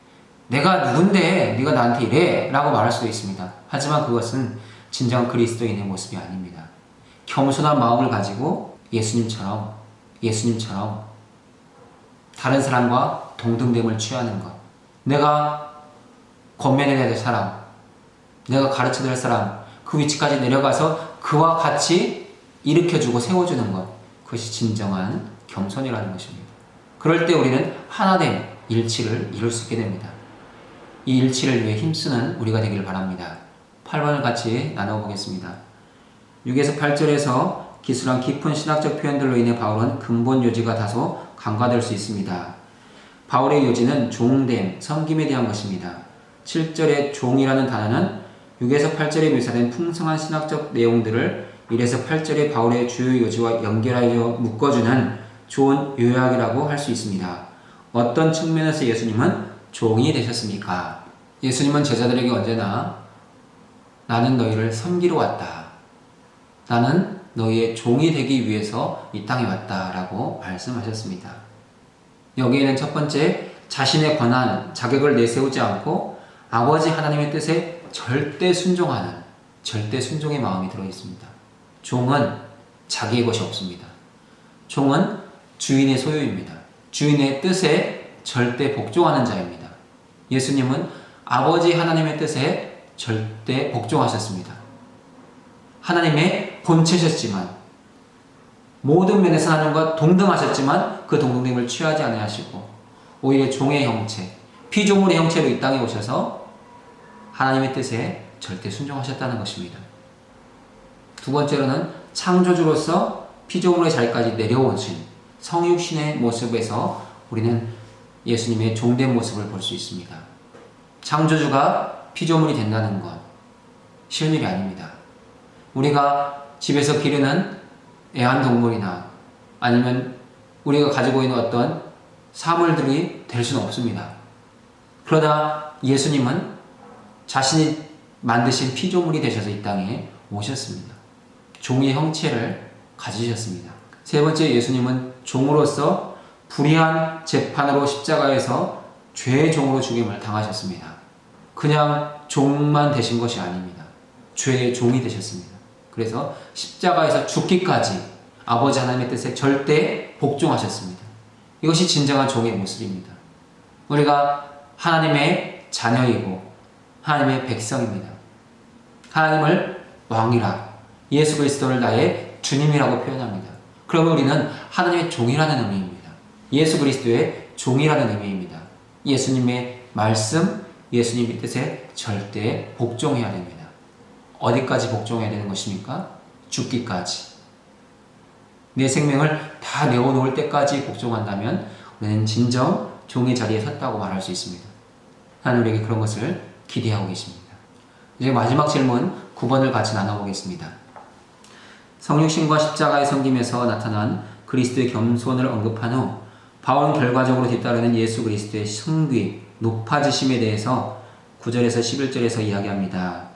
내가 누군데 네가 나한테 이래 라고 말할 수도 있습니다. 하지만 그것은 진정 그리스도인의 모습이 아닙니다. 겸손한 마음을 가지고 예수님처럼 다른 사람과 동등됨을 취하는 것, 내가 권면해야 될 사람, 내가 가르쳐야 될 사람, 그 위치까지 내려가서 그와 같이 일으켜주고 세워주는 것, 그것이 진정한 겸손이라는 것입니다. 그럴 때 우리는 하나됨, 일치를 이룰 수 있게 됩니다. 이 일치를 위해 힘쓰는 우리가 되길 바랍니다. 8번을 같이 나눠보겠습니다. 6에서 8절에서 기술한 깊은 신학적 표현들로 인해 바울은 근본 요지가 다소 간과될 수 있습니다. 바울의 요지는 종됨, 섬김에 대한 것입니다. 7절의 종이라는 단어는 6에서 8절에 묘사된 풍성한 신학적 내용들을 1에서 8절의 바울의 주요 요지와 연결하여 묶어주는 좋은 요약이라고 할 수 있습니다. 어떤 측면에서 예수님은 종이 되셨습니까? 예수님은 제자들에게 언제나 나는 너희를 섬기러 왔다. 나는 너희의 종이 되기 위해서 이 땅에 왔다 라고 말씀하셨습니다. 여기에는 첫 번째, 자신의 권한, 자격을 내세우지 않고 아버지 하나님의 뜻에 절대 순종하는, 절대 순종의 마음이 들어있습니다. 종은 자기의 것이 없습니다. 종은 주인의 소유입니다. 주인의 뜻에 절대 복종하는 자입니다. 예수님은 아버지 하나님의 뜻에 절대 복종하셨습니다. 하나님의 본체셨지만, 모든 면에서 하나님과 동등하셨지만 그 동등됨을 취하지 아니하시고 오히려 종의 형체, 피조물의 형체로 이 땅에 오셔서 하나님의 뜻에 절대 순종하셨다는 것입니다. 두 번째로는 창조주로서 피조물의 자리까지 내려오신 성육신의 모습에서 우리는 예수님의 종된 모습을 볼 수 있습니다. 창조주가 피조물이 된다는 것, 쉬운 일이 아닙니다. 우리가 집에서 기르는 애완동물이나 아니면 우리가 가지고 있는 어떤 사물들이 될 수는 없습니다. 그러나 예수님은 자신이 만드신 피조물이 되셔서 이 땅에 오셨습니다. 종의 형체를 가지셨습니다. 세 번째, 예수님은 종으로서 불의한 재판으로 십자가에서 죄의 종으로 죽임을 당하셨습니다. 그냥 종만 되신 것이 아닙니다. 죄의 종이 되셨습니다. 그래서 십자가에서 죽기까지 아버지 하나님의 뜻에 절대 복종하셨습니다. 이것이 진정한 종의 모습입니다. 우리가 하나님의 자녀이고 하나님의 백성입니다. 하나님을 왕이라, 예수 그리스도를 나의 주님이라고 표현합니다. 그러면 우리는 하나님의 종이라는 의미입니다. 예수 그리스도의 종이라는 의미입니다. 예수님의 말씀, 예수님의 뜻에 절대 복종해야 됩니다. 어디까지 복종해야 되는 것입니까? 죽기까지. 내 생명을 다 내어놓을 때까지 복종한다면 우리는 진정 종의 자리에 섰다고 말할 수 있습니다. 하나님 우리에게 그런 것을 기대하고 계십니다. 이제 마지막 질문 9번을 같이 나눠보겠습니다. 성육신과 십자가의 섬김에서 나타난 그리스도의 겸손을 언급한 후 바울은 결과적으로 뒤따르는 예수 그리스도의 승귀, 높아지심에 대해서 9절에서 11절에서 이야기합니다.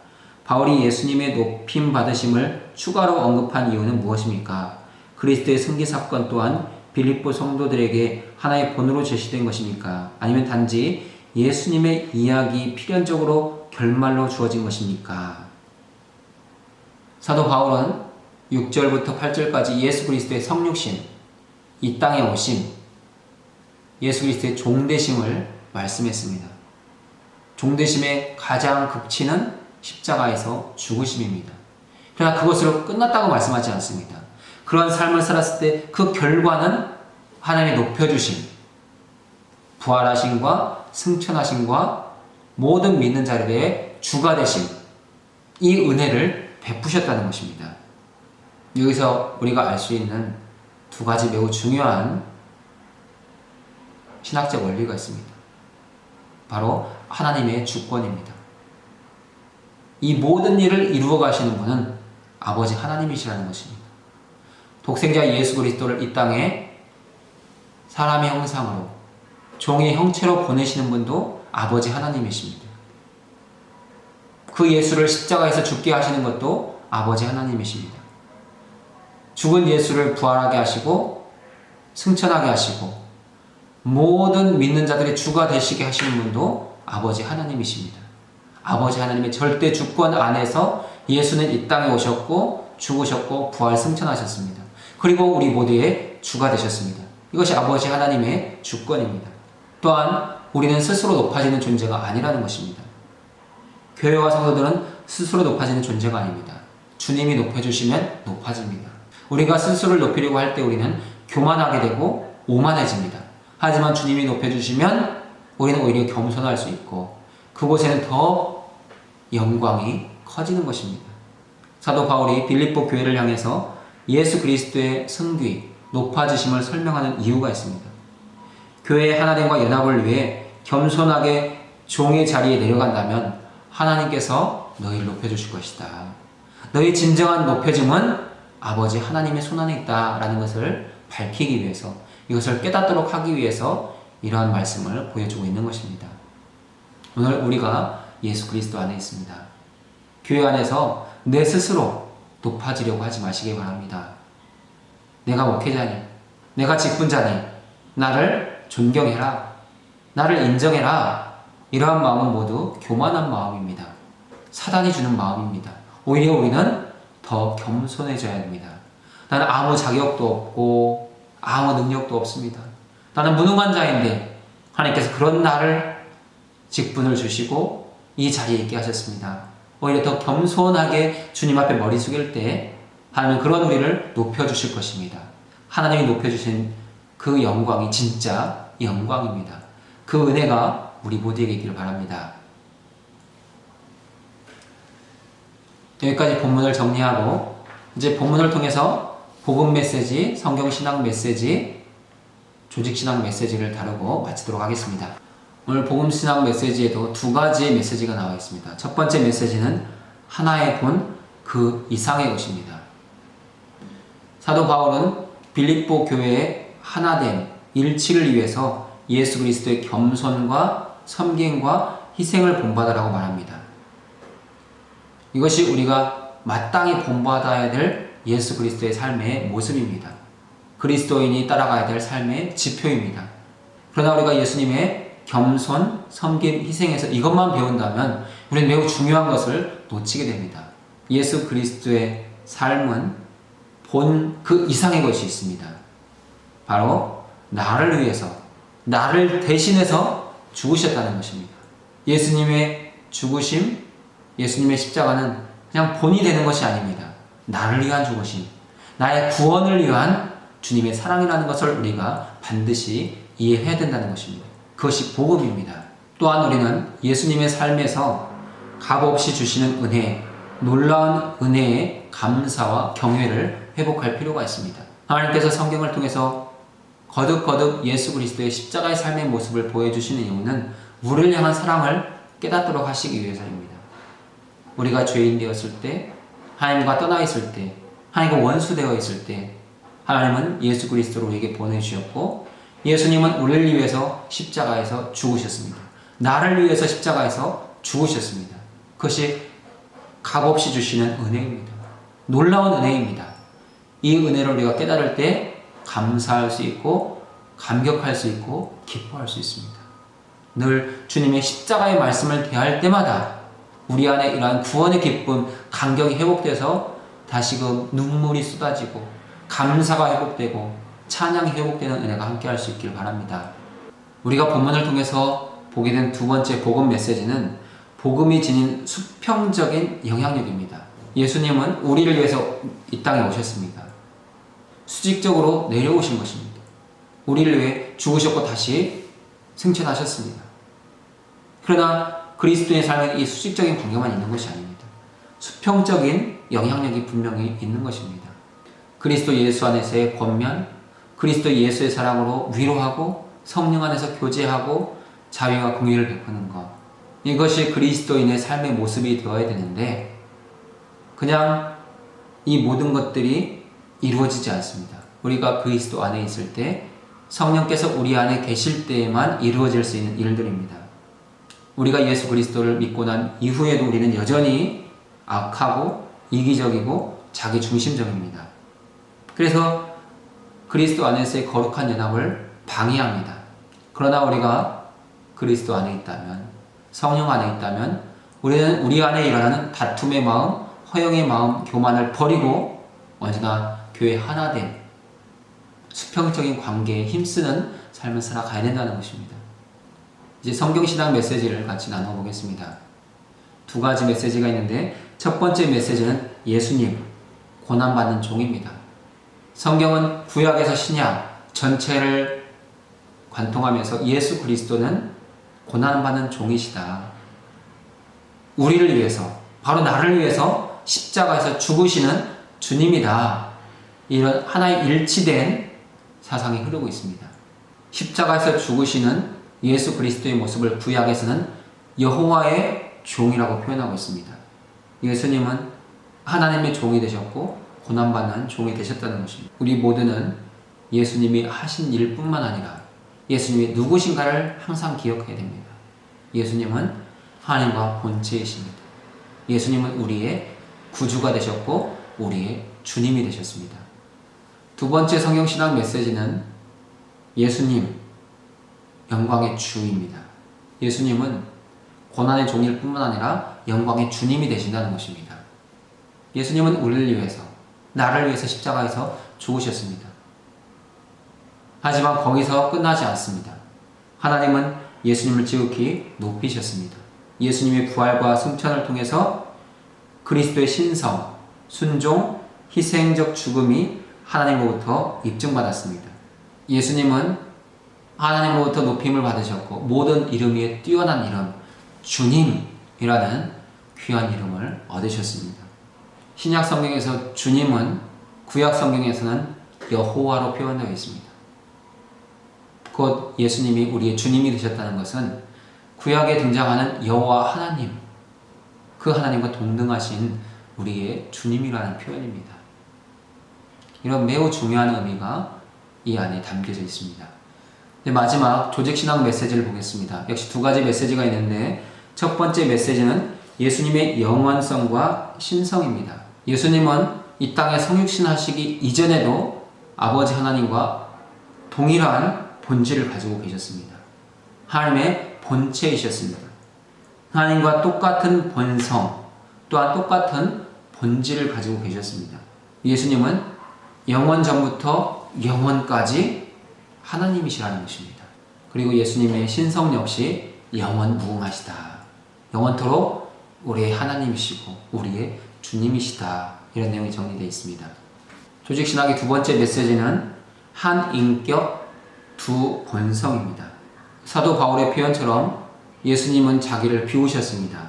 바울이 예수님의 높임 받으심을 추가로 언급한 이유는 무엇입니까? 그리스도의 승기 사건 또한 빌립보 성도들에게 하나의 본으로 제시된 것입니까? 아니면 단지 예수님의 이야기 필연적으로 결말로 주어진 것입니까? 사도 바울은 6절부터 8절까지 예수 그리스도의 성육신, 이 땅에 오심, 예수 그리스도의 종되심을 말씀했습니다. 종되심의 가장 극치는 십자가에서 죽으심입니다. 그러나 그것으로 끝났다고 말씀하지 않습니다. 그런 삶을 살았을 때 그 결과는 하나님의 높여주심, 부활하심과 승천하심과 모든 믿는 자들의 주가 되심, 이 은혜를 베푸셨다는 것입니다. 여기서 우리가 알 수 있는 두 가지 매우 중요한 신학적 원리가 있습니다. 바로 하나님의 주권입니다. 이 모든 일을 이루어 가시는 분은 아버지 하나님이시라는 것입니다. 독생자 예수 그리스도를 이 땅에 사람의 형상으로, 종의 형체로 보내시는 분도 아버지 하나님이십니다. 그 예수를 십자가에서 죽게 하시는 것도 아버지 하나님이십니다. 죽은 예수를 부활하게 하시고 승천하게 하시고 모든 믿는 자들의 주가 되시게 하시는 분도 아버지 하나님이십니다. 아버지 하나님의 절대 주권 안에서 예수는 이 땅에 오셨고 죽으셨고 부활 승천하셨습니다. 그리고 우리 모두의 주가 되셨습니다. 이것이 아버지 하나님의 주권입니다. 또한 우리는 스스로 높아지는 존재가 아니라는 것입니다. 교회와 성도들은 스스로 높아지는 존재가 아닙니다. 주님이 높여주시면 높아집니다. 우리가 스스로를 높이려고 할 때 우리는 교만하게 되고 오만해집니다. 하지만 주님이 높여주시면 우리는 오히려 겸손할 수 있고 그곳에는 더 영광이 커지는 것입니다. 사도 바울이 빌립보 교회를 향해서 예수 그리스도의 승귀, 높아지심을 설명하는 이유가 있습니다. 교회의 하나됨과 연합을 위해 겸손하게 종의 자리에 내려간다면 하나님께서 너희를 높여주실 것이다. 너희 진정한 높여짐은 아버지 하나님의 손안에 있다라는 것을 밝히기 위해서, 이것을 깨닫도록 하기 위해서 이러한 말씀을 보여주고 있는 것입니다. 오늘 우리가 예수 그리스도 안에 있습니다. 교회 안에서 내 스스로 높아지려고 하지 마시기 바랍니다. 내가 목회자니, 내가 직분자니, 나를 존경해라, 나를 인정해라, 이러한 마음은 모두 교만한 마음입니다. 사단이 주는 마음입니다. 오히려 우리는 더 겸손해져야 합니다. 나는 아무 자격도 없고 아무 능력도 없습니다. 나는 무능한 자인데 하나님께서 그런 나를 직분을 주시고 이 자리에 있게 하셨습니다. 오히려 더 겸손하게 주님 앞에 머리 숙일 때 하나님은 그런 우리를 높여주실 것입니다. 하나님이 높여주신 그 영광이 진짜 영광입니다. 그 은혜가 우리 모두에게 있기를 바랍니다. 여기까지 본문을 정리하고 이제 본문을 통해서 복음 메시지, 성경 신앙 메시지, 조직 신앙 메시지를 다루고 마치도록 하겠습니다. 오늘 복음 신앙 메시지에도 두 가지의 메시지가 나와 있습니다. 첫 번째 메시지는 하나의 본 그 이상의 것입니다. 사도 바울은 빌립보 교회의 하나됨, 일치를 위해서 예수 그리스도의 겸손과 섬김과 희생을 본받으라고 말합니다. 이것이 우리가 마땅히 본받아야 될 예수 그리스도의 삶의 모습입니다. 그리스도인이 따라가야 될 삶의 지표입니다. 그러나 우리가 예수님의 겸손, 섬김, 희생에서 이것만 배운다면 우리는 매우 중요한 것을 놓치게 됩니다. 예수 그리스도의 삶은 본 그 이상의 것이 있습니다. 바로 나를 위해서, 나를 대신해서 죽으셨다는 것입니다. 예수님의 죽으심, 예수님의 십자가는 그냥 본이 되는 것이 아닙니다. 나를 위한 죽으심, 나의 구원을 위한 주님의 사랑이라는 것을 우리가 반드시 이해해야 된다는 것입니다. 그것이 복음입니다. 또한 우리는 예수님의 삶에서 값없이 주시는 은혜, 놀라운 은혜의 감사와 경외를 회복할 필요가 있습니다. 하나님께서 성경을 통해서 거듭거듭 예수 그리스도의 십자가의 삶의 모습을 보여주시는 이유는 우리를 향한 사랑을 깨닫도록 하시기 위해서입니다. 우리가 죄인 되었을 때, 하나님과 떠나 있을 때, 하나님과 원수되어 있을 때 하나님은 예수 그리스도를 우리에게 보내주셨고 예수님은 우리를 위해서 십자가에서 죽으셨습니다. 나를 위해서 십자가에서 죽으셨습니다. 그것이 값없이 주시는 은혜입니다. 놀라운 은혜입니다. 이 은혜를 우리가 깨달을 때 감사할 수 있고 감격할 수 있고 기뻐할 수 있습니다. 늘 주님의 십자가의 말씀을 대할 때마다 우리 안에 이러한 구원의 기쁨, 감격이 회복돼서 다시금 눈물이 쏟아지고 감사가 회복되고 찬양이 회복되는 은혜가 함께할 수 있길 바랍니다. 우리가 본문을 통해서 보게 된 두 번째 복음 메시지는 복음이 지닌 수평적인 영향력입니다. 예수님은 우리를 위해서 이 땅에 오셨습니다. 수직적으로 내려오신 것입니다. 우리를 위해 죽으셨고 다시 승천하셨습니다. 그러나 그리스도의 삶에 이 수직적인 관계만 있는 것이 아닙니다. 수평적인 영향력이 분명히 있는 것입니다. 그리스도 예수 안에서의 권면, 그리스도 예수의 사랑으로 위로하고 성령 안에서 교제하고 자비와 긍휼을 베푸는 것, 이것이 그리스도인의 삶의 모습이 되어야 되는데 그냥 이 모든 것들이 이루어지지 않습니다. 우리가 그리스도 안에 있을 때 성령께서 우리 안에 계실 때에만 이루어질 수 있는 일들입니다. 우리가 예수 그리스도를 믿고 난 이후에도 우리는 여전히 악하고 이기적이고 자기중심적입니다. 그래서 그리스도 안에서의 거룩한 연합을 방해합니다. 그러나 우리가 그리스도 안에 있다면, 성령 안에 있다면 우리는 우리 안에 일어나는 다툼의 마음, 허영의 마음, 교만을 버리고 언제나 교회 하나됨, 수평적인 관계에 힘쓰는 삶을 살아가야 된다는 것입니다. 이제 성경신앙 메시지를 같이 나눠보겠습니다. 두 가지 메시지가 있는데 첫 번째 메시지는 예수님, 고난받는 종입니다. 성경은 구약에서 신약 전체를 관통하면서 예수 그리스도는 고난받는 종이시다. 우리를 위해서, 바로 나를 위해서 십자가에서 죽으시는 주님이다. 이런 하나의 일치된 사상이 흐르고 있습니다. 십자가에서 죽으시는 예수 그리스도의 모습을 구약에서는 여호와의 종이라고 표현하고 있습니다. 예수님은 하나님의 종이 되셨고 고난받는 종이 되셨다는 것입니다. 우리 모두는 예수님이 하신 일뿐만 아니라 예수님이 누구신가를 항상 기억해야 됩니다. 예수님은 하나님과 본체이십니다. 예수님은 우리의 구주가 되셨고 우리의 주님이 되셨습니다. 두 번째 성경신학 메시지는 예수님, 영광의 주입니다. 예수님은 고난의 종일 뿐만 아니라 영광의 주님이 되신다는 것입니다. 예수님은 우리를 위해서, 나를 위해서 십자가에서 죽으셨습니다. 하지만 거기서 끝나지 않습니다. 하나님은 예수님을 지극히 높이셨습니다. 예수님의 부활과 승천을 통해서 그리스도의 신성, 순종, 희생적 죽음이 하나님으로부터 입증받았습니다. 예수님은 하나님으로부터 높임을 받으셨고 모든 이름 위에 뛰어난 이름, 주님이라는 귀한 이름을 얻으셨습니다. 신약 성경에서 주님은 구약 성경에서는 여호와로 표현되어 있습니다. 곧 예수님이 우리의 주님이 되셨다는 것은 구약에 등장하는 여호와 하나님, 그 하나님과 동등하신 우리의 주님이라는 표현입니다. 이런 매우 중요한 의미가 이 안에 담겨져 있습니다. 마지막 조직신학 메시지를 보겠습니다. 역시 두 가지 메시지가 있는데 첫 번째 메시지는 예수님의 영원성과 신성입니다. 예수님은 이 땅에 성육신 하시기 이전에도 아버지 하나님과 동일한 본질을 가지고 계셨습니다. 하나님의 본체이셨습니다. 하나님과 똑같은 본성, 또한 똑같은 본질을 가지고 계셨습니다. 예수님은 영원 전부터 영원까지 하나님이시라는 것입니다. 그리고 예수님의 신성 역시 영원 무궁하시다. 영원토록 우리의 하나님이시고 우리의 주님이시다. 이런 내용이 정리되어 있습니다. 조직신학의 두 번째 메시지는 한 인격 두 본성입니다. 사도 바울의 표현처럼 예수님은 자기를 비우셨습니다.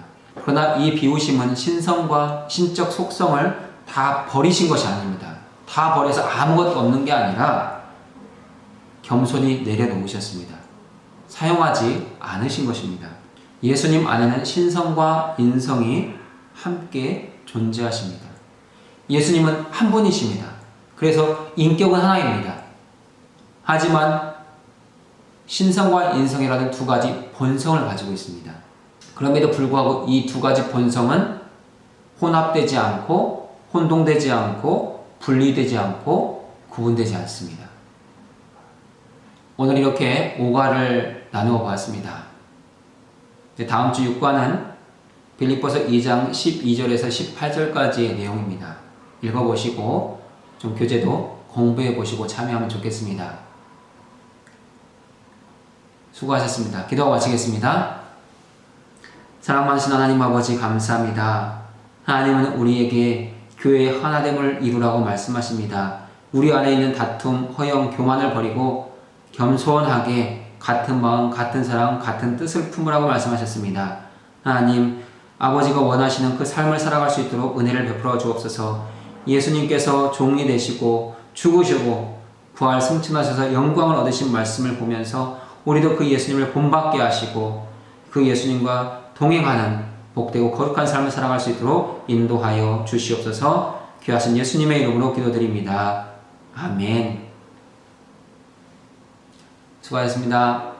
그러나 이 비우심은 신성과 신적 속성을 다 버리신 것이 아닙니다. 다 버려서 아무것도 없는 게 아니라 겸손히 내려놓으셨습니다. 사용하지 않으신 것입니다. 예수님 안에는 신성과 인성이 함께 존재하십니다. 예수님은 한 분이십니다. 그래서 인격은 하나입니다. 하지만 신성과 인성이라는 두 가지 본성을 가지고 있습니다. 그럼에도 불구하고 이 두 가지 본성은 혼합되지 않고 혼동되지 않고 분리되지 않고 구분되지 않습니다. 오늘 이렇게 5과를 나누어 보았습니다. 다음 주 6과는 빌립보서 2장 12절에서 18절까지의 내용입니다. 읽어보시고 좀 교재도 공부해보시고 참여하면 좋겠습니다. 수고하셨습니다. 기도하고 마치겠습니다. 사랑 많으신 하나님 아버지 감사합니다. 하나님은 우리에게 교회의 하나됨을 이루라고 말씀하십니다. 우리 안에 있는 다툼, 허영, 교만을 버리고 겸손하게 같은 마음, 같은 사랑, 같은 뜻을 품으라고 말씀하셨습니다. 하나님, 아버지가 원하시는 그 삶을 살아갈 수 있도록 은혜를 베풀어 주옵소서. 예수님께서 종이 되시고 죽으시고 부활 승천하셔서 영광을 얻으신 말씀을 보면서 우리도 그 예수님을 본받게 하시고 그 예수님과 동행하는 복되고 거룩한 삶을 살아갈 수 있도록 인도하여 주시옵소서. 귀하신 예수님의 이름으로 기도드립니다. 아멘. 수고하셨습니다.